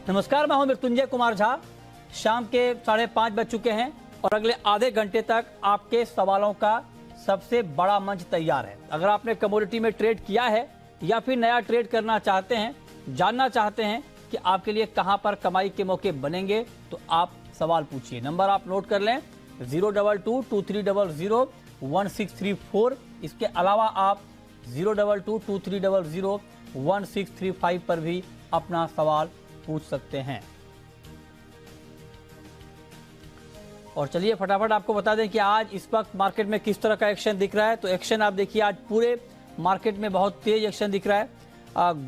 नमस्कार, मैं हूं मृत्युंजय कुमार झा। शाम के 5:30 बज चुके हैं और अगले आधे घंटे तक आपके सवालों का सबसे बड़ा मंच तैयार है। अगर आपने कमोडिटी में ट्रेड किया है या फिर नया ट्रेड करना चाहते हैं, जानना चाहते हैं कि आपके लिए कहां पर कमाई के मौके बनेंगे, तो आप सवाल पूछिए। नंबर आप नोट कर लें 02223001634। इसके अलावा आप 02223001635 पर भी अपना सवाल पूछ सकते हैं। और चलिए फटाफट आपको बता दें कि आज इस वक्त मार्केट में किस तरह का एक्शन दिख रहा है। तो एक्शन आप देखिए, आज पूरे मार्केट में बहुत तेज एक्शन दिख रहा है।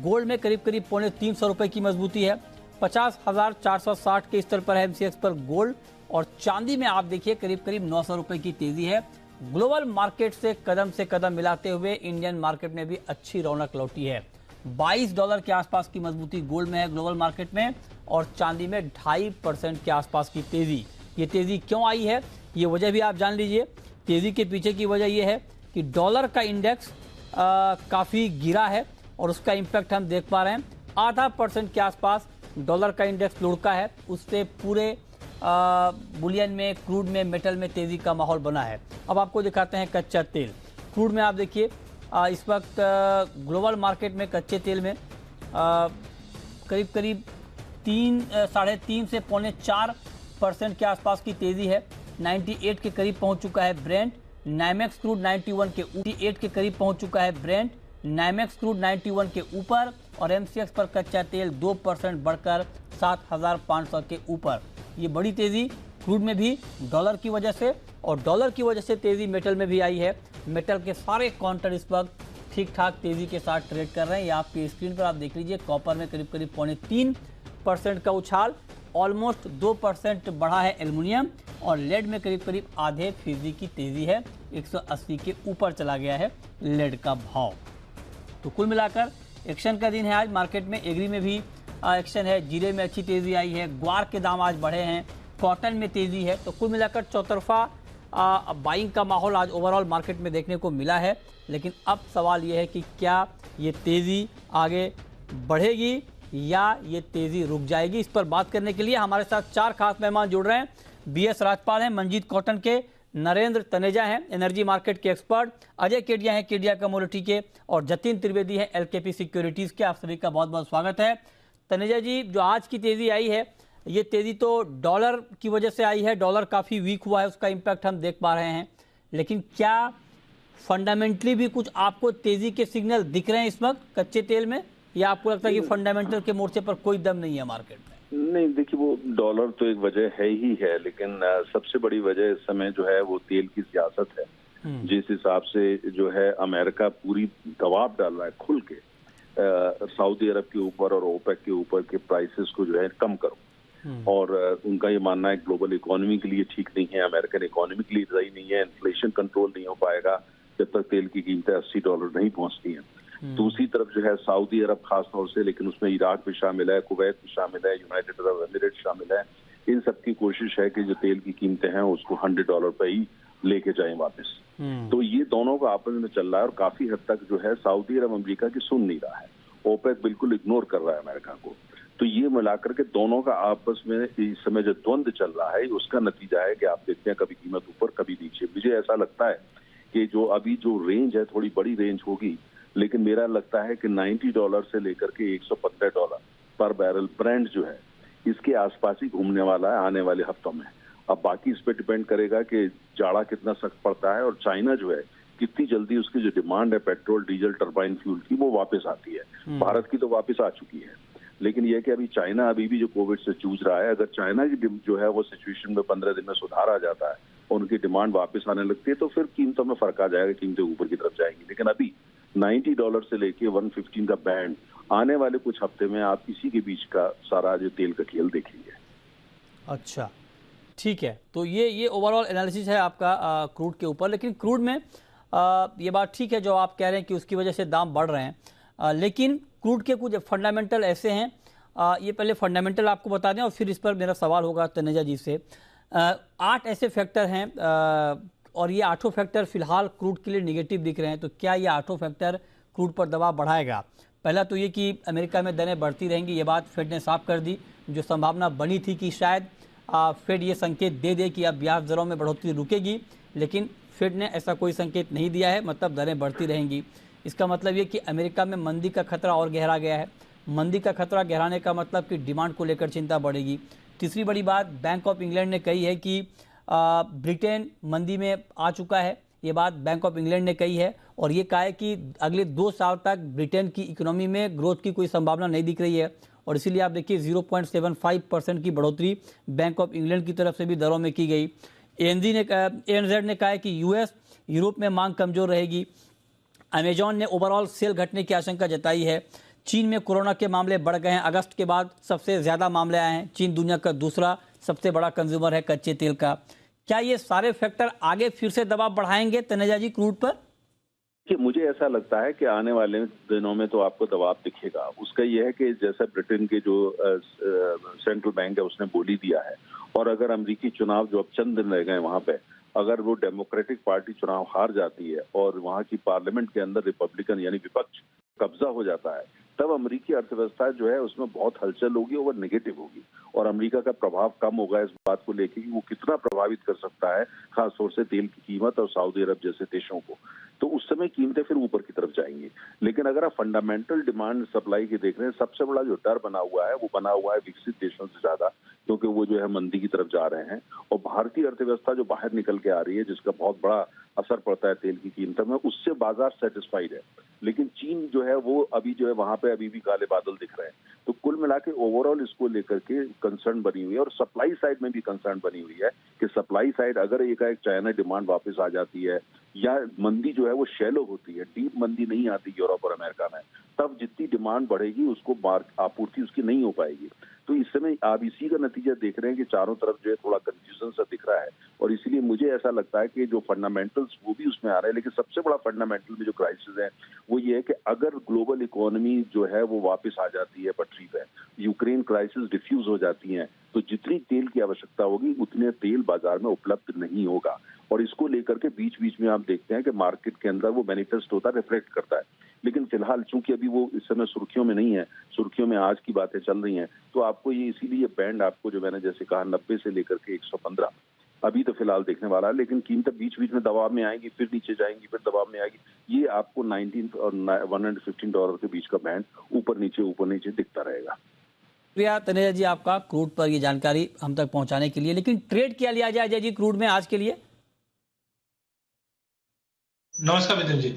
गोल्ड में करीब 350 रुपए की मजबूती है। 50,460 के स्तर पर है एमसीएक्स पर गोल्ड। और चांदी में आप देखिए करीब 900 रुपए की तेजी है। ग्लोबल मार्केट से कदम मिलाते हुए इंडियन मार्केट में भी अच्छी रौनक लौटी है। $22 के आसपास की मजबूती गोल्ड में है ग्लोबल मार्केट में, और चांदी में 2.5% के आसपास की तेजी। ये तेजी क्यों आई है, ये वजह भी आप जान लीजिए। तेजी के पीछे की वजह ये है कि डॉलर का इंडेक्स काफी गिरा है और उसका इंपैक्ट हम देख पा रहे हैं। 0.5% के आसपास डॉलर का इंडेक्स लुढ़का है, उससे पूरे बुलियन में, क्रूड में, मेटल में तेजी का माहौल बना है। अब आपको दिखाते हैं कच्चा तेल। क्रूड में आप देखिए इस वक्त ग्लोबल मार्केट में कच्चे तेल में करीब 3.5 से 4.25% के आसपास की तेजी है। 98 के करीब पहुंच चुका है ब्रेंट। नाइमेक्स क्रूड 91 के करीब पहुंच चुका है ब्रेंट। नाइमेक्स क्रूड 91 के ऊपर, और एमसीएक्स पर कच्चा तेल 2% बढ़कर 7,500 के ऊपर। ये बड़ी तेजी क्रूड में भी डॉलर की वजह से, और डॉलर की वजह से तेजी मेटल में भी आई है। मेटल के सारे काउंटर इस वक्त ठीक ठाक तेजी के साथ ट्रेड कर रहे हैं। ये आपकी स्क्रीन पर आप देख लीजिए। कॉपर में करीब 0.3% का उछाल, ऑलमोस्ट 2% बढ़ा है एल्युमिनियम, और लेड में करीब आधे फीसदी की तेजी है। 180 के ऊपर चला गया है लेड का भाव। तो कुल मिलाकर एक्शन का दिन है आज मार्केट में। एग्री में भी एक्शन है, जीरे में अच्छी तेजी आई है, ग्वार के दाम आज बढ़े हैं, कॉटन में तेजी है। तो कुल मिलाकर चौतरफा बाइंग का माहौल आज ओवरऑल मार्केट में देखने को मिला है। लेकिन अब सवाल यह है कि क्या ये तेजी आगे बढ़ेगी या ये तेजी रुक जाएगी। इस पर बात करने के लिए हमारे साथ 4 खास मेहमान जुड़ रहे हैं। बीएस राजपाल हैं मंजीत कॉटन के, नरेंद्र तनेजा हैं एनर्जी मार्केट के एक्सपर्ट, अजय केडिया हैं केडिया कमोडिटी के, और जतिन त्रिवेदी हैं एलकेपी सिक्योरिटीज के। आप सभी का बहुत बहुत स्वागत है। तनेजा जी, जो आज की तेजी आई है, ये तेजी तो डॉलर की वजह से आई है। डॉलर काफी वीक हुआ है, उसका इंपैक्ट हम देख पा रहे हैं। लेकिन क्या फंडामेंटली भी कुछ आपको तेजी के सिग्नल दिख रहे हैं इस वक्त कच्चे तेल में, या आपको लगता है कि फंडामेंटल के मोर्चे पर कोई दम नहीं है मार्केट में? नहीं, देखिए, वो डॉलर तो एक वजह है ही है, लेकिन सबसे बड़ी वजह इस समय जो है वो तेल की सियासत है। जिस हिसाब से जो है अमेरिका पूरी दबाव डाल रहा है खुल के सऊदी अरब के ऊपर और ओपेक के ऊपर के प्राइसेस को जो है कम करो। और उनका ये मानना है ग्लोबल इकोनॉमी के लिए ठीक नहीं है, अमेरिकन इकोनॉमी के लिए सही नहीं है, इन्फ्लेशन कंट्रोल नहीं हो पाएगा जब तक तेल की कीमतें $80 नहीं पहुंचती हैं। दूसरी तरफ जो है सऊदी अरब खास तौर से, लेकिन उसमें इराक भी शामिल है, कुवैत भी शामिल है, यूनाइटेड अरब एमिरेट शामिल है। इन सबकी कोशिश है कि जो तेल की कीमतें हैं उसको $100 पे ही लेके जाएं वापस। तो ये दोनों का आपस में चल रहा है, और काफी हद तक जो है सऊदी अरब अमेरिका की सुन नहीं रहा है। ओपेक बिल्कुल इग्नोर कर रहा है अमेरिका को। तो ये मिलाकर के दोनों का आपस में इस समय जो द्वंद्व चल रहा है, उसका नतीजा है कि आप देखते हैं कभी कीमत ऊपर कभी नीचे। मुझे ऐसा लगता है कि जो अभी जो रेंज है थोड़ी बड़ी रेंज होगी, लेकिन मेरा लगता है कि $90 से लेकर के $115 पर बैरल ब्रेंट जो है इसके आसपास ही घूमने वाला है आने वाले हफ्तों में। अब बाकी इस पे डिपेंड करेगा कि जाड़ा कितना सख्त पड़ता है, और चाइना जो है कितनी जल्दी उसकी जो डिमांड है पेट्रोल डीजल टर्बाइन फ्यूल की वो वापस आती है। भारत की तो वापस आ चुकी है, लेकिन यह कि अभी चाइना अभी भी जो कोविड से जूझ रहा है, अगर चाइना की जो है वो सिचुएशन में 15 दिन में सुधार आ जाता है और उनकी डिमांड वापस आने लगती है, तो फिर कीमतों में फर्क आ जाएगा, कीमतें ऊपर की तरफ जाएंगी। लेकिन अभी $90 से लेके 115 का बैंड आने वाले कुछ हफ्ते में आप इसी के बीच का सारा जो तेल का खेल देखेंगे। अच्छा, ठीक है। तो ये ओवरऑल एनालिसिस है आपका क्रूड के ऊपर। लेकिन क्रूड में ये बात ठीक है जो आप कह रहे हैं कि उसकी वजह से दाम बढ़ रहे हैं, लेकिन क्रूड के कुछ फंडामेंटल ऐसे हैं। ये पहले फंडामेंटल आपको बता दें और फिर इस पर मेरा सवाल होगा तनेजा जी से। 8 ऐसे फैक्टर हैं और ये 8 फैक्टर फिलहाल क्रूड के लिए निगेटिव दिख रहे हैं। तो क्या ये 8 फैक्टर क्रूड पर दबाव बढ़ाएगा? पहला तो ये कि अमेरिका में दरें बढ़ती रहेंगी, ये बात फेड ने साफ कर दी। जो संभावना बनी थी कि शायद फेड ये संकेत दे दे कि अब ब्याज दरों में बढ़ोतरी रुकेगी, लेकिन फेड ने ऐसा कोई संकेत नहीं दिया है, मतलब दरें बढ़ती रहेंगी। इसका मतलब ये कि अमेरिका में मंदी का खतरा और गहरा गया है। मंदी का खतरा गहराने का मतलब कि डिमांड को लेकर चिंता बढ़ेगी। तीसरी बड़ी बात बैंक ऑफ इंग्लैंड ने कही है कि ब्रिटेन मंदी में आ चुका है। ये बात बैंक ऑफ इंग्लैंड ने कही है और ये कहा है कि अगले 2 साल तक ब्रिटेन की इकोनॉमी में ग्रोथ की कोई संभावना नहीं दिख रही है और इसीलिए आप देखिए 0.75% की बढ़ोतरी बैंक ऑफ इंग्लैंड की तरफ से भी दरों में की गई। एएनजेड ने कहा है कि यूएस यूरोप में मांग कमजोर रहेगी। अमेजॉन ने ओवरऑल सेल घटने की आशंका जताई है। चीन में कोरोना के मामले बढ़ गए हैं, अगस्त के बाद सबसे ज्यादा मामले आए हैं। चीन दुनिया का दूसरा सबसे बड़ा कंज्यूमर है कच्चे तेल का। क्या ये सारे फैक्टर आगे फिर से दबाव बढ़ाएंगे तनेजा जी क्रूड पर? कि मुझे ऐसा लगता है कि आने वाले दिनों में तो आपको दबाव दिखेगा। उसका यह है कि जैसा ब्रिटेन के जो सेंट्रल बैंक है उसने बोली दिया है, और अगर अमेरिकी चुनाव जो अब चंद दिन रह गए वहां पे, अगर वो डेमोक्रेटिक पार्टी चुनाव हार जाती है और वहां की पार्लियामेंट के अंदर रिपब्लिकन यानी विपक्ष कब्जा हो जाता है, तब अमेरिकी अर्थव्यवस्था जो है उसमें बहुत हलचल होगी और नेगेटिव होगी, और अमेरिका का प्रभाव कम होगा इस बात को लेकर कि वो कितना प्रभावित कर सकता है खासतौर से तेल की कीमत और सऊदी अरब जैसे देशों को। तो उस समय कीमतें फिर ऊपर की तरफ जाएंगी। लेकिन अगर आप फंडामेंटल डिमांड सप्लाई की देख रहे हैं, सबसे बड़ा जो डर बना हुआ है वो बना हुआ है विकसित देशों से ज्यादा, क्योंकि वो जो है मंदी की तरफ जा रहे हैं और भारतीय अर्थव्यवस्था जो बाहर निकल के आ रही है जिसका बहुत बड़ा असर पड़ता है तेल की कीमतों में, उससे बाजार सेटिस्फाइड है। लेकिन चीन जो है वो अभी जो है वहां पे अभी भी काले बादल दिख रहे हैं। तो कुल मिला के ओवरऑल इसको लेकर के कंसर्न बनी हुई है और सप्लाई साइड में भी कंसर्न बनी हुई है कि सप्लाई साइड अगर एकाएक चाइना डिमांड वापस आ जाती है या मंदी जो है वो शैलो होती है, डीप मंदी नहीं आती यूरोप और अमेरिका में, तब जितनी डिमांड बढ़ेगी उसको आपूर्ति उसकी नहीं हो पाएगी। तो इस समय आप इसी का नतीजा देख रहे हैं कि चारों तरफ जो है थोड़ा कंफ्यूजन सा दिख रहा है, और इसीलिए मुझे ऐसा लगता है कि जो फंडामेंटल्स वो भी उसमें आ रहे हैं। लेकिन सबसे बड़ा फंडामेंटल में जो क्राइसिस है वो ये है कि अगर ग्लोबल इकोनॉमी जो है वो वापस आ जाती है पटरी पे, यूक्रेन क्राइसिस डिफ्यूज हो जाती है, तो जितनी तेल की आवश्यकता होगी उतने तेल बाजार में उपलब्ध नहीं होगा। और इसको लेकर के बीच बीच में आप देखते हैं कि मार्केट के अंदर वो मैनिफेस्ट होता है, रिफ्लेक्ट करता है। लेकिन फिलहाल चूंकि अभी वो इस समय सुर्खियों में नहीं है, सुर्खियों में आज की बातें चल रही हैं, तो आपको ये इसीलिए बैंड आपको जो मैंने जैसे कहा 90 से लेकर के 115 अभी तो फिलहाल देखने वाला है। लेकिन कीमतें बीच बीच में दबाव में आएंगी, फिर नीचे जाएंगी, फिर दबाव में आएगी। ये आपको 19 और $115 के बीच का बैंड ऊपर नीचे दिखता रहेगा। शुक्रिया तनेजा जी आपका क्रूड पर ये जानकारी हम तक पहुंचाने के लिए। लेकिन ट्रेड क्या लिया जाए अजय जी क्रूड में आज के लिए? नमस्कार मिथुन जी।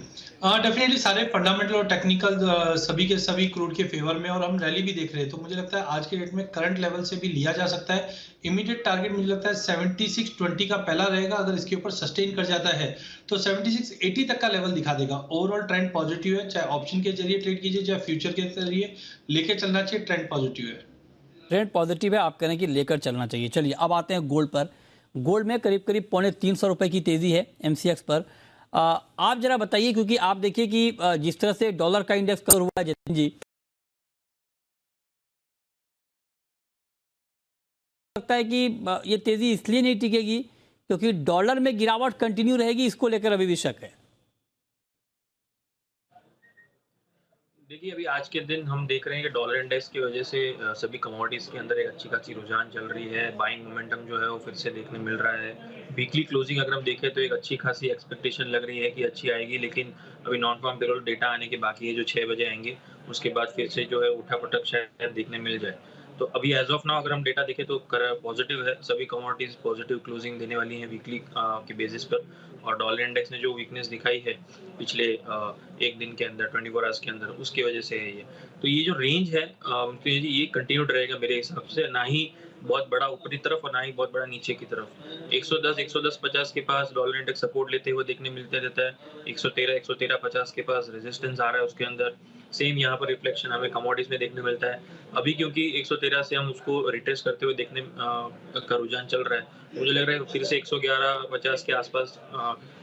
डेफिनेटली सारे फंडामेंटल और टेक्निकल सभी के सभी क्रूड के फेवर में, और हम रैली भी देख रहे हैं। तो मुझे लगता है आज के डेट में करंट लेवल से भी लिया जा सकता है। इमीडिएट टारगेट मुझे लगता है 7620 का पहला रहेगा। अगर इसके ऊपर सस्टेन कर जाता है तो 7680 तक का लेवल दिखा देगा। ओवरऑल ट्रेंड पॉजिटिव है, चाहे ऑप्शन के जरिए ट्रेड कीजिए चाहे फ्यूचर के जरिए लेके चलना चाहिए। ट्रेंड पॉजिटिव है। ट्रेंड पॉजिटिव है, आप कह रहे हैं कि लेकर चलना चाहिए। चलिए अब आते हैं गोल्ड पर। गोल्ड में करीब करीब ₹350 की तेजी है एमसीएक्स पर। आप जरा बताइए, क्योंकि आप देखिए कि जिस तरह से डॉलर का इंडेक्स कवर हुआ है जतिन जी, लगता है कि ये तेजी इसलिए नहीं टिकेगी क्योंकि डॉलर में गिरावट कंटिन्यू रहेगी, इसको लेकर अभी भी शक है। देखिए अभी आज के दिन हम देख रहे हैं कि डॉलर इंडेक्स की वजह से सभी कमोडिटीज़ के अंदर एक अच्छी खासी रुझान चल रही है। बाइंग मोमेंटम जो है वो फिर से देखने मिल रहा है। वीकली क्लोजिंग अगर हम देखें तो एक अच्छी खासी एक्सपेक्टेशन लग रही है कि अच्छी आएगी, लेकिन अभी नॉन फार्म पेरोल डेटा आने के बाकी है जो 6 बजे आएंगे। उसके बाद फिर से जो है उठा-पटक शायद देखने मिल जाए। तो अभी एज ऑफ नाउ अगर हम डेटा देखें तो पॉजिटिव है, सभी कमोडिटीज़ पॉजिटिव क्लोजिंग देने वाली हैं वीकली के बेसिस पर। और डॉलर इंडेक्स ने जो वीकनेस दिखाई है पिछले एक दिन के अंदर 24 आवर्स के अंदर, उसकी वजह से है ये। तो ये जो रेंज है तो ये कंटिन्यूड रहेगा मेरे हिसाब से, ना ही बहुत बड़ा ऊपरी तरफ और ना ही बहुत बड़ा नीचे की तरफ। 110-110-50 के पास डॉलर इंडेक्स सपोर्ट लेते हुए देखने मिलते रहता है। 113-113-50 के पास रेजिस्टेंस आ रहा है उसके अंदर। सेम यहाँ पर रिफ्लेक्शन हमें कमोडिटीज में देखने मिलता है। अभी क्योंकि 113 से हम उसको रिट्रेस करते हुए देखने का रुझान चल रहा है, मुझे लग रहा है फिर से 111-50 के आसपास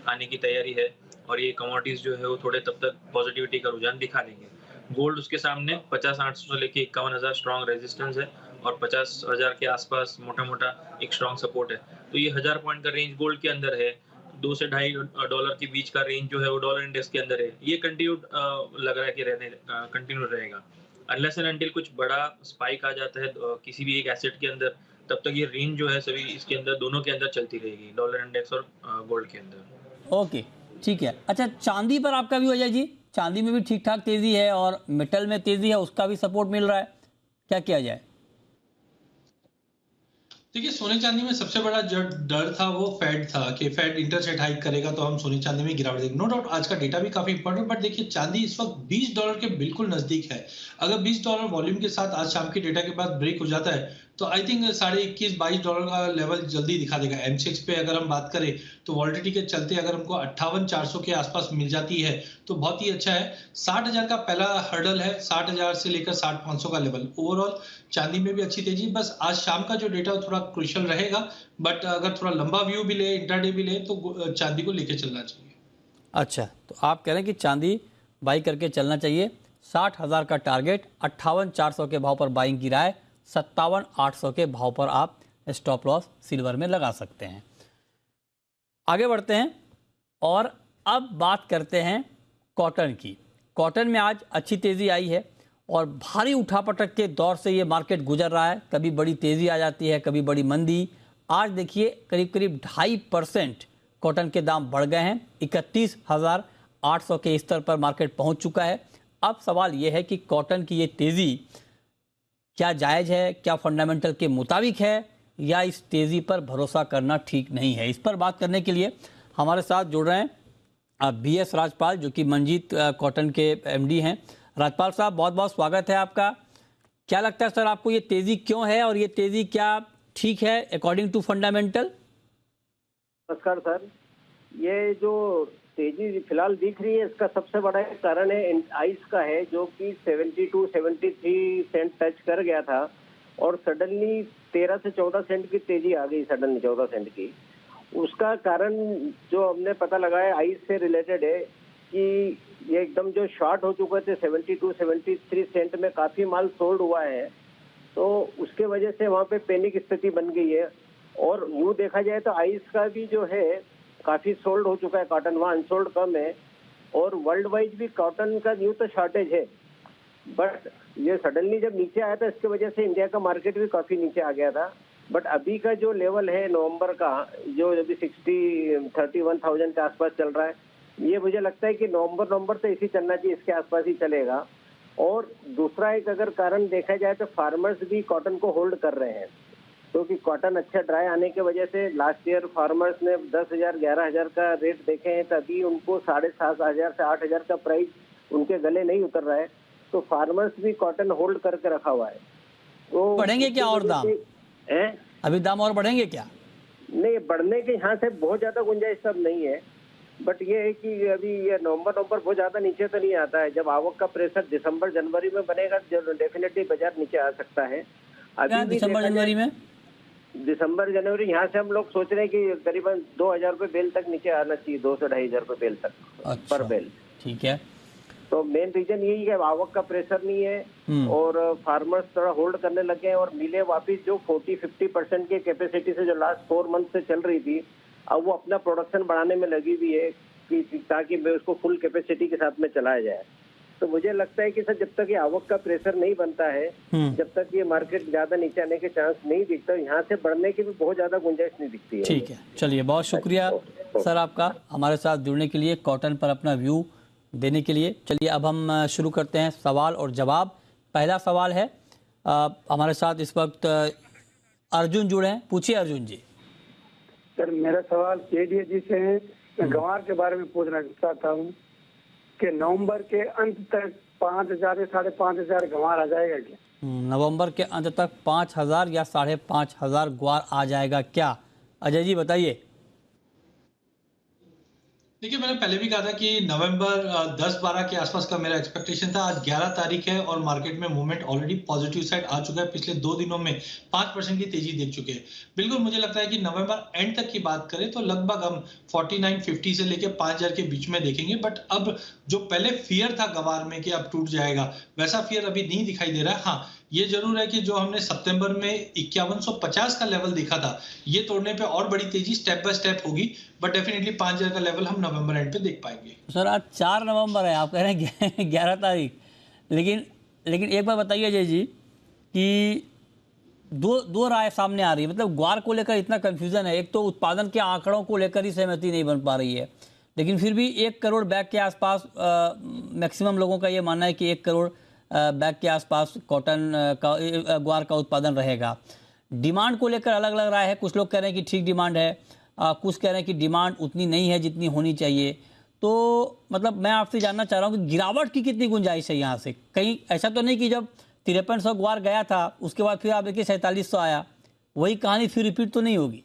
आने की तैयारी है और ये कमोडिटीज जो है वो थोड़े तब तक पॉजिटिविटी का रुझान दिखा देंगे। गोल्ड उसके सामने 50,800 से लेके 51,000 स्ट्रॉन्ग रेजिस्टेंस है और 50,000 के आसपास मोटा-मोटा एक स्ट्रॉन्ग सपोर्ट है। तो ये 1000 पॉइंट का रेंज गोल्ड के अंदर है। 2 से $2.5 के बीच का रेंज जो है वो डॉलर इंडेक्स के अंदर है। ये कंटिन्यूड लग रहा है कि कंटिन्यू रहेगा। अनलेस एंड अनटिल कुछ बड़ा स्पाइक आ जाता है किसी भी एक एसेट के अंदर, तब तक ये रेंज जो है सभी इसके अंदर दोनों के अंदर चलती रहेगी, डॉलर इंडेक्स और गोल्ड के अंदर। ओके, ठीक है। अच्छा, चांदी पर आपका भी अजय जी? चांदी में भी ठीक ठाक तेजी है और मेटल में तेजी है, उसका भी सपोर्ट मिल रहा है, क्या किया जाए? देखिए, सोने चांदी में सबसे बड़ा जो डर था वो फेड था कि फेड इंटरेस्ट रेट हाइक करेगा तो हम सोने चांदी में गिरावट देंगे। नो डाउट आज का डेटा भी काफी इंपॉर्टेंट, बट देखिए चांदी इस वक्त $20 के बिल्कुल नजदीक है। अगर $20 वॉल्यूम के साथ आज शाम के डेटा के बाद ब्रेक हो जाता है तो आई थिंक $21-22 का लेवल जल्दी दिखा देगा। M6 पे अगर हम बात करें तो वॉलिटिलिटी के चलते अगर हमको 58,400 के आसपास मिल जाती है तो बहुत ही अच्छा है। 60,000 का पहला हर्डल है, 60,000 से लेकर 60,500 का लेवल। ओवरऑल चांदी में भी अच्छी तेजी, बस आज शाम का जो डेटा थोड़ा क्रूशियल रहेगा, बट अगर थोड़ा लंबा व्यू भी ले, इंट्राडे भी ले तो चांदी को लेके चलना चाहिए। अच्छा, तो आप कह रहे हैं कि चांदी बाई करके चलना चाहिए। 60,000 का टारगेट, 58,400 के भाव पर बाइंग की राय, 57,800 के भाव पर आप स्टॉप लॉस सिल्वर में लगा सकते हैं। आगे बढ़ते हैं और अब बात करते हैं कॉटन की। कॉटन में आज अच्छी तेज़ी आई है और भारी उठापटक के दौर से ये मार्केट गुजर रहा है। कभी बड़ी तेज़ी आ जाती है, कभी बड़ी मंदी। आज देखिए करीब करीब 2.5% कॉटन के दाम बढ़ गए हैं, 31,800 के स्तर पर मार्केट पहुंच चुका है। अब सवाल ये है कि कॉटन की ये तेज़ी क्या जायज़ है, क्या फंडामेंटल के मुताबिक है, या इस तेज़ी पर भरोसा करना ठीक नहीं है? इस पर बात करने के लिए हमारे साथ जुड़ रहे हैं BS राजपाल, जो कि मंजीत कॉटन के MD हैं। राजपाल साहब, बहुत बहुत स्वागत है आपका। क्या लगता है सर आपको, ये तेज़ी क्यों है और ये तेज़ी क्या ठीक है अकॉर्डिंग टू फंडामेंटल? नमस्कार सर, ये जो तेजी फिलहाल दिख रही है इसका सबसे बड़ा कारण है आइस का है, जो कि 72-73 सेंट टच कर गया था और सडनली 13 से 14 सेंट की तेजी आ गई, सडनली 14 सेंट की। उसका कारण जो हमने पता लगाया आइस से रिलेटेड है कि ये एकदम जो शॉर्ट हो चुके थे 72-73 सेंट में काफी माल सोल्ड हुआ है, तो उसके वजह से वहाँ पे पैनिक स्थिति बन गई है। और यूँ देखा जाए तो आइस का भी जो है काफी सोल्ड हो चुका है कॉटन, वहाँ अनसोल्ड कम है। और वर्ल्ड वाइज भी कॉटन का यूँ तो शॉर्टेज है, बट ये सडनली जब नीचे आया था इसके वजह से इंडिया का मार्केट भी काफी नीचे आ गया था। बट अभी का जो लेवल है नवंबर का, जो अभी 31,000 के आसपास चल रहा है, ये मुझे लगता है कि नवंबर तो इसी चलना चाहिए, इसके आसपास ही चलेगा। और दूसरा एक अगर कारण देखा जाए तो फार्मर्स भी कॉटन को होल्ड कर रहे हैं, क्योंकि कॉटन अच्छा ड्राई आने की वजह से लास्ट ईयर फार्मर्स ने 10,000-11,000 का रेट देखे हैं, तभी उनको 7,500 से 8,000 का प्राइस उनके गले नहीं उतर रहा है, तो फार्मर्स भी कॉटन होल्ड करके रखा हुआ है। तो बढ़ेंगे क्या और दाम? अभी दाम और बढ़ेंगे क्या? नहीं, बढ़ने के यहाँ से बहुत ज्यादा गुंजाइश सब नहीं है, बट ये है कि अभी ये नवंबर बहुत ज्यादा नीचे तो नहीं आता है। जब आवक का प्रेशर दिसंबर जनवरी में बनेगा तो डेफिनेटली बाजार नीचे आ सकता है। अभी दिसंबर जनवरी यहाँ से हम लोग सोच रहे हैं कि करीबन 2,000 रुपये बेल तक नीचे आना चाहिए, 2 से 2,500 रुपये बेल तक। अच्छा, पर बेल। ठीक है। तो मेन रीजन यही है, आवक का प्रेशर नहीं है और फार्मर्स थोड़ा होल्ड करने लगे हैं, और मिले वापिस जो 40-50% की कैपेसिटी से जो लास्ट 4 मंथ से चल रही थी, अब वो अपना प्रोडक्शन बढ़ाने में लगी हुई है कि ताकि उसको फुल कैपेसिटी के साथ में चलाया जाए। तो मुझे लगता है कि सर जब तक ये आवक का प्रेशर नहीं बनता है, जब तक ये मार्केट ज्यादा नीचे आने के चांस नहीं दिखता, यहाँ से बढ़ने की भी बहुत ज्यादा गुंजाइश नहीं दिखती है। ठीक है, चलिए बहुत शुक्रिया सर आपका हमारे साथ जुड़ने के लिए, कॉटन पर अपना व्यू देने के लिए। चलिए अब हम शुरू करते हैं सवाल और जवाब। पहला सवाल है, हमारे साथ इस वक्त अर्जुन जुड़े हैं, पूछिए अर्जुन जी। सर मेरा सवाल केडीए जी से है। मैं गंवार के बारे में पूछना चाहता हूँ कि नवंबर के अंत तक 5,000 या 5,500 गंवार आ जाएगा क्या? नवंबर के अंत तक 5,000 या 5,500 ग्वार आ जाएगा क्या? अजय जी बताइए। देखिए, मैंने पहले भी कहा था कि नवंबर 10-12 के आसपास का मेरा एक्सपेक्टेशन था। आज 11 तारीख है और मार्केट में मूवमेंट ऑलरेडी पॉजिटिव साइड आ चुका है। पिछले 2 दिनों में 5% की तेजी देख चुके हैं। बिल्कुल मुझे लगता है कि नवंबर एंड तक की बात करें तो लगभग हम 4950 से लेकर 5,000 के बीच में देखेंगे। बट अब जो पहले फियर था गवार में कि अब टूट जाएगा, वैसा फियर अभी नहीं दिखाई दे रहा है। हाँ, ये जरूर है कि जो हमने सितंबर में 5150 का लेवल देखा था, ये तोड़ने पे और बड़ी तेजी स्टेप बाय स्टेप होगी, बट डेफिनेटली 5,000 का लेवल हम नवंबर एंड पे देख पाएंगे। सर आज 4 नवंबर है, आप कह रहे हैं 11 तारीख, लेकिन लेकिन एक बात बताइए अजय जी कि दो राय सामने आ रही है, मतलब ग्वार को लेकर इतना कंफ्यूजन है। एक तो उत्पादन के आंकड़ों को लेकर ही सहमति नहीं बन पा रही है, लेकिन फिर भी 1 करोड़ बैग के आसपास मैक्सिमम लोगों का ये मानना है कि 1 करोड़ बैग के आसपास कॉटन का ग्वार का उत्पादन रहेगा। डिमांड को लेकर अलग अलग राय है। कुछ लोग कह रहे हैं कि ठीक डिमांड है, कुछ कह रहे हैं कि डिमांड उतनी नहीं है जितनी होनी चाहिए। तो मतलब मैं आपसे जानना चाह रहा हूँ कि गिरावट की कितनी गुंजाइश है यहाँ से? कहीं ऐसा तो नहीं कि जब 5300 ग्वार गया था उसके बाद फिर आप देखिए 4700 आया, वही कहानी फिर रिपीट तो नहीं होगी?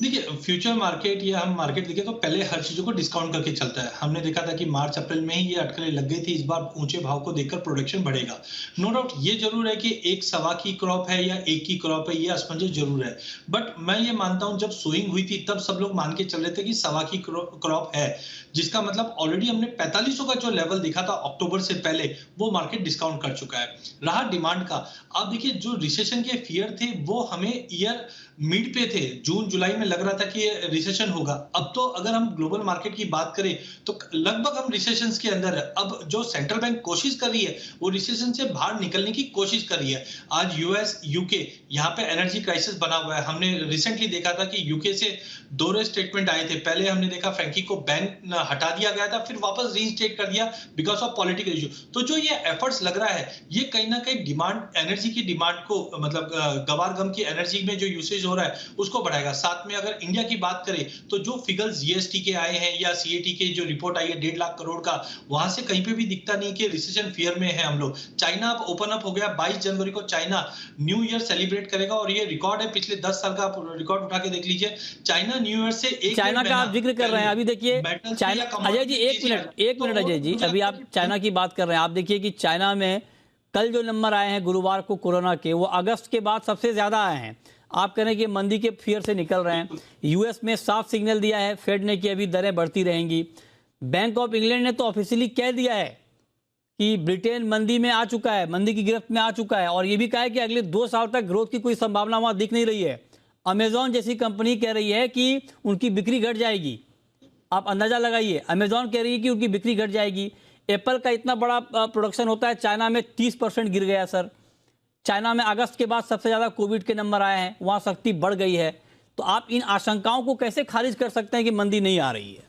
देखिए, फ्यूचर मार्केट या हम मार्केट देखें तो पहले हर चीजों को डिस्काउंट करके चलता है। हमने देखा था कि मार्च अप्रैल में ही ये अटकलें लग गई थी, इस बार ऊंचे भाव को देखकर प्रोडक्शन बढ़ेगा। नो डाउट ये जरूर है कि एक सवा की क्रॉप है या एक की क्रॉप है, ये असमंजस जरूर है। बट मैं ये मानता हूं जब सोइंग हुई थी तब सब लोग मान के चल रहे थे कि सवा की क्रॉप है, जिसका मतलब ऑलरेडी हमने 4500 का जो लेवल देखा था अक्टूबर से पहले, वो मार्केट डिस्काउंट कर चुका है। रहा डिमांड का, आप देखिए जो रिसेशन के फियर थे वो हमें ईयर मिड पे थे, जून जुलाई में लग रहा था कि रिसेशन होगा। अब तो अगर हम ग्लोबल मार्केट की बात करें तो लगभग हम रिसेशन के अंदर है। अब जो सेंट्रल बैंक कोशिश कर रही है वो रिसेशन से बाहर निकलने की कोशिश कर रही है। आज यूएस यूके यहाँ पे एनर्जी क्राइसिस बना हुआ है। हमने रिसेंटली देखा था कि यूके से 2 स्टेटमेंट आए थे। पहले हमने देखा फ्रैंकी को बैन हटा दिया गया था, फिर वापस रीइंस्टेट कर दिया बिकॉज ऑफ पॉलिटिकल इशू। तो जो ये एफर्ट्स लग रहा है ये कहीं ना कहीं डिमांड, एनर्जी की डिमांड को, मतलब गवार गम की एनर्जी में जो यूसेज हो रहा है उसको बढ़ाएगा। साथ में अगर इंडिया की बात करें तो जो फिगर्स जीएसटी के आए हैं या सीएटी के जो रिपोर्ट आई है 1.5 लाख करोड़ का, वहां से कहीं पे भी दिखता नहीं कि रिसेशन फियर में है हम लोग। चाइना अब ओपन अप हो गया। 22 जनवरी को चाइना न्यू ईयर सेलिब्रेट करेगा और ये रिकॉर्ड है, पिछले 10 साल का रिकॉर्ड उठा के देख लीजिए। चाइना न्यू ईयर से एक चाइना का आप जिक्र कर रहे हैं, अभी देखिए चाइना, अजय जी एक मिनट अजय जी, अभी आप चाइना की बात कर रहे हैं। आप देखिए कि चाइना में कल जो नंबर आए हैं गुरुवार को कोरोना के, वो अगस्त के बाद सबसे ज्यादा आए हैं। आप कह रहे हैं कि मंदी के फियर से निकल रहे हैं। यूएस में साफ सिग्नल दिया है फेड ने कि अभी दरें बढ़ती रहेंगी। बैंक ऑफ इंग्लैंड ने तो ऑफिशियली कह दिया है कि ब्रिटेन मंदी में आ चुका है, मंदी की गिरफ्त में आ चुका है, और ये भी कहा है कि अगले 2 साल तक ग्रोथ की कोई संभावना वहां दिख नहीं रही है। अमेजॉन जैसी कंपनी कह रही है कि उनकी बिक्री घट जाएगी। आप अंदाजा लगाइए, अमेजॉन कह रही है कि उनकी बिक्री घट जाएगी। एप्पल का इतना बड़ा प्रोडक्शन होता है, चाइना में 30% गिर गया सर। चाइना में अगस्त के बाद सबसे ज्यादा कोविड के नंबर आए हैं, वहां सख्ती बढ़ गई है। तो आप इन आशंकाओं को कैसे खारिज कर सकते हैं कि मंदी नहीं आ रही है?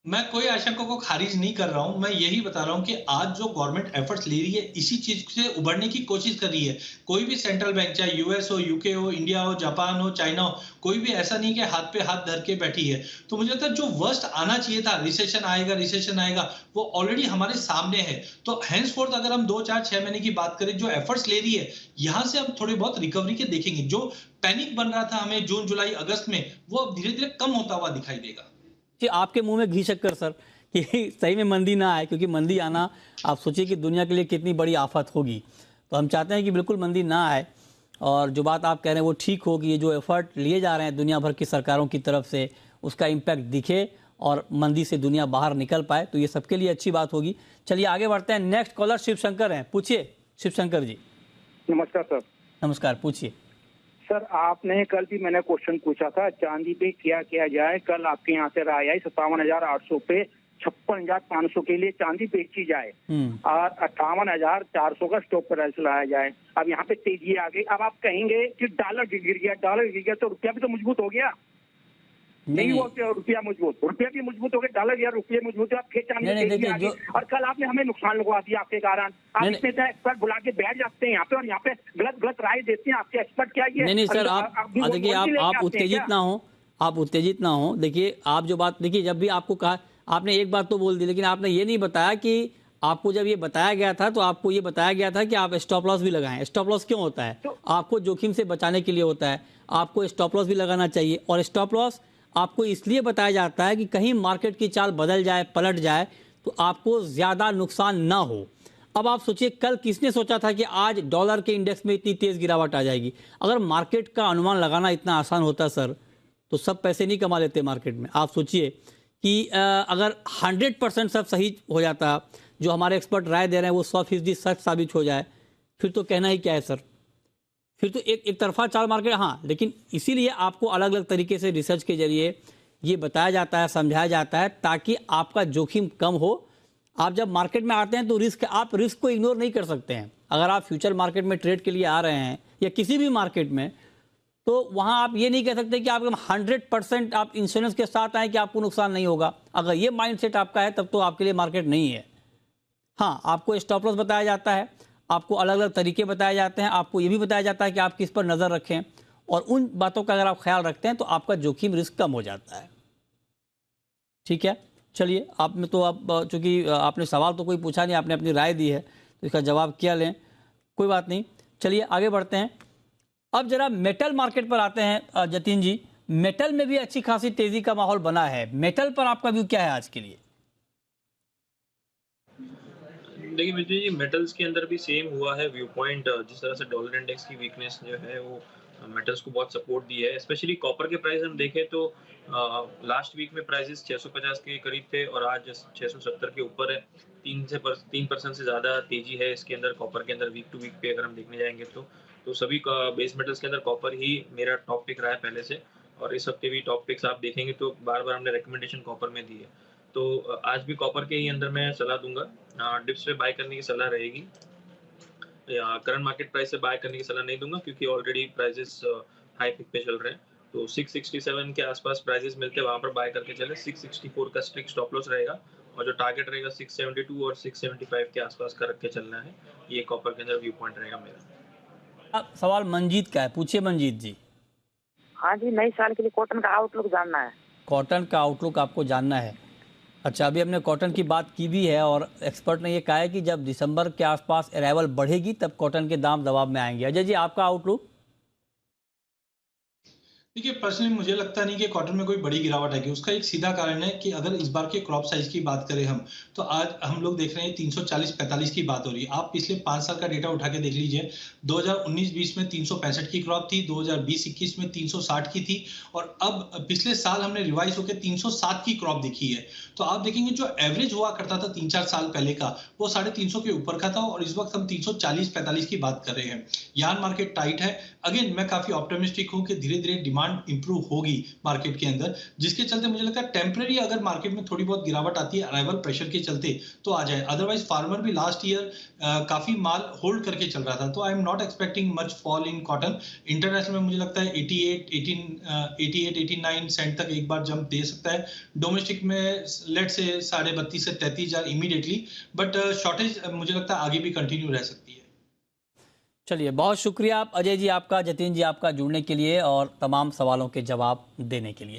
मैं कोई आशंका को खारिज नहीं कर रहा हूं, मैं यही बता रहा हूं कि आज जो गवर्नमेंट एफर्ट्स ले रही है इसी चीज से उभरने की कोशिश कर रही है। कोई भी सेंट्रल बैंक, चाहे यूएस हो, यूके हो, इंडिया हो, जापान हो, चाइना हो, कोई भी ऐसा नहीं कि हाथ पे हाथ धर के बैठी है। तो मुझे लगता है जो वर्स्ट आना चाहिए था, रिसेशन आएगा, वो ऑलरेडी हमारे सामने है। तो हेंसफोर्थ अगर हम 2, 4, 6 महीने की बात करें, जो एफर्ट्स ले रही है यहां से हम थोड़ी बहुत रिकवरी के देखेंगे। जो पैनिक बन रहा था हमें जून जुलाई अगस्त में, वो अब धीरे धीरे कम होता हुआ दिखाई देगा। कि आपके मुंह में घी शक्कर सर कि सही में मंदी ना आए, क्योंकि मंदी आना, आप सोचिए कि दुनिया के लिए कितनी बड़ी आफत होगी। तो हम चाहते हैं कि बिल्कुल मंदी ना आए, और जो बात आप कह रहे हैं वो ठीक हो कि ये जो एफर्ट लिए जा रहे हैं दुनिया भर की सरकारों की तरफ से, उसका इम्पैक्ट दिखे और मंदी से दुनिया बाहर निकल पाए, तो ये सबके लिए अच्छी बात होगी। चलिए आगे बढ़ते हैं। नेक्स्ट कॉलर शिव शंकर हैं, पूछिए शिव शंकर जी। नमस्कार सर। नमस्कार, पूछिए सर। आपने कल भी मैंने क्वेश्चन पूछा था चांदी पे क्या किया जाए। कल आपके यहाँ से राय आई 57,800 पे 56,500 के लिए चांदी बेची जाए और 58,400 का स्टॉप प्राइस लाया जाए। अब यहाँ पे तेजी आ गई। अब आप कहेंगे कि डॉलर गिर गया तो रुपया भी तो मजबूत हो गया। नहीं हुआ रुपया मजबूत, रुपया भी मजबूत हो गया, डॉलर या रुपये मजबूत है। आप फिर चांदी और कल आपने हमें नुकसान लगवा दिया आपके कारण। आप इसमें एक्सपर्ट बुला के बैठ जाते हैं यहाँ पे और यहाँ पे गलत राय देते हैं। आपके एक्सपर्ट क्या ये? नहीं सर, आप उत्तेजित ना हो, आप उत्तेजित ना हो। देखिए आप जो बात, देखिए जब भी आपको कहा, आपने एक बात तो बोल दी, लेकिन आपने ये नहीं बताया कि आपको जब ये बताया गया था तो आपको ये बताया गया था कि आप स्टॉप लॉस भी लगाएं। स्टॉप लॉस क्यों होता है? आपको जोखिम से बचाने के लिए होता है। आपको स्टॉप लॉस भी लगाना चाहिए, और स्टॉप लॉस आपको इसलिए बताया जाता है कि कहीं मार्केट की चाल बदल जाए, पलट जाए, तो आपको ज़्यादा नुकसान ना हो। अब आप सोचिए, कल किसने सोचा था कि आज डॉलर के इंडेक्स में इतनी तेज़ गिरावट आ जाएगी? अगर मार्केट का अनुमान लगाना इतना आसान होता सर, तो सब पैसे नहीं कमा लेते मार्केट में। आप सोचिए कि अगर 100% सब सही हो जाता, जो हमारे एक्सपर्ट राय दे रहे हैं वो 100% सच साबित हो जाए, फिर तो कहना ही क्या है सर। फिर तो एक तरफा चाल मार्केट। हाँ, लेकिन इसीलिए आपको अलग अलग तरीके से रिसर्च के जरिए ये बताया जाता है, समझाया जाता है, ताकि आपका जोखिम कम हो आप जब मार्केट में आते हैं तो आप रिस्क को इग्नोर नहीं कर सकते हैं। अगर आप फ्यूचर मार्केट में ट्रेड के लिए आ रहे हैं या किसी भी मार्केट में, तो वहाँ आप ये नहीं कह सकते कि आप 100% आप इंश्योरेंस के साथ आए कि आपको नुकसान नहीं होगा। अगर ये माइंडसेट आपका है तब तो आपके लिए मार्केट नहीं है। हाँ, आपको स्टॉप लॉस बताया जाता है, आपको अलग अलग तरीके बताए जाते हैं, आपको ये भी बताया जाता है कि आप किस पर नज़र रखें, और उन बातों का अगर आप ख्याल रखते हैं तो आपका जोखिम रिस्क कम हो जाता है। ठीक है, चलिए, आप में तो आप चूँकि आपने सवाल तो कोई पूछा नहीं, आपने अपनी राय दी है तो इसका जवाब क्या लें, कोई बात नहीं। चलिए आगे बढ़ते हैं। अब जरा मेटल मार्केट पर आते हैं जतिन जी। मेटल में भी अच्छी खासी तेजी का माहौल बना है, मेटल पर आपका व्यू क्या है आज के लिए? देखिए विजय जी, मेटल्स के अंदर भी सेम हुआ है व्यू पॉइंट। जिस तरह से डॉलर इंडेक्स की वीकनेस जो है वो मेटल्स को बहुत सपोर्ट दी है। स्पेशली कॉपर के प्राइस हम देखें तो लास्ट वीक में प्राइसेस 650 के करीब थे और आज 670 के ऊपर है। 3% से ज़्यादा तेजी है इसके अंदर, कॉपर के अंदर वीक टू वीक पे अगर हम देखने जाएंगे तो सभी बेस मेटल्स के अंदर कॉपर ही मेरा टॉप पिक रहा है पहले से, और इस हफ्ते भी टॉप पिक्स आप देखेंगे तो बार बार हमने रिकमेंडेशन कॉपर में दी है। तो आज भी कॉपर के ही अंदर मैं सलाह दूंगा। डिप्स पे बाय करने की सलाह रहेगी, करंट मार्केट प्राइस से बाय करने की सलाह नहीं दूंगा क्योंकि ऑलरेडी प्राइसेस हाई पिक पे चल रहे हैं। तो 667 के आसपास प्राइसेस मिलते हैं, वहां पर बाय करके चले। 664 का स्ट्रिक्ट स्टॉप लॉस रहेगा और जो टारगेट रहेगा 672 और 675 के आसपास का रख के चलना है। ये कॉपर के अंदर व्यू पॉइंट रहेगा मेरा। अब सवाल मंजीत का है, पूछिए मंजीत जी। हाँ जी, नई साल के लिए कॉटन का आउटलुक जानना है। कॉटन का आउटलुक आपको जानना है? अच्छा, अभी हमने कॉटन की बात की भी है और एक्सपर्ट ने ये कहा है कि जब दिसंबर के आसपास अराइवल बढ़ेगी तब कॉटन के दाम दबाव में आएंगे। अजय जी, आपका आउटलुक? देखिए, पर्सनली मुझे लगता नहीं कि कॉटन में कोई बड़ी गिरावट आएगी। उसका एक सीधा कारण है कि अगर इस बार के क्रॉप साइज की बात करें हम, तो आज हम लोग देख रहे हैं 340-45 की बात हो रही है। आप पिछले 5 साल का डेटा उठा के देख लीजिए। 2019-20 में 365 की क्रॉप थी, 2020-21 में 360 की थी, और अब पिछले साल हमने रिवाइज होकर 307 की क्रॉप देखी है। तो आप देखेंगे जो एवरेज हुआ करता था 3-4 साल पहले का, वो 350 के ऊपर का था, और इस वक्त हम 340-45 की बात कर रहे हैं। यार्न मार्केट टाइट है। अगेन मैं काफी ऑप्टिमिस्टिक हूं कि धीरे धीरे डिमांड इंप्रूव होगी मार्केट के अंदर, जिसके चलते मुझे लगता है टेम्पररी अगर मार्केट में थोड़ी बहुत गिरावट आती है अराइवल प्रेशर के चलते तो आ जाए। अदरवाइज फार्मर भी लास्ट ईयर काफी माल होल्ड करके चल रहा था, तो I am not expecting much fall in cotton. International में मुझे लगता है 88-89 सेंट तक एक बार जंप दे सकता है। डोमेस्टिक में लेट से 32,500 से 33,000 इमीडिएटली, बट शॉर्टेज मुझे लगता है आगे भी कंटिन्यू रह सकती है। चलिए, बहुत शुक्रिया अजय जी आपका, जतिन जी आपका जुड़ने के लिए और तमाम सवालों के जवाब देने के लिए।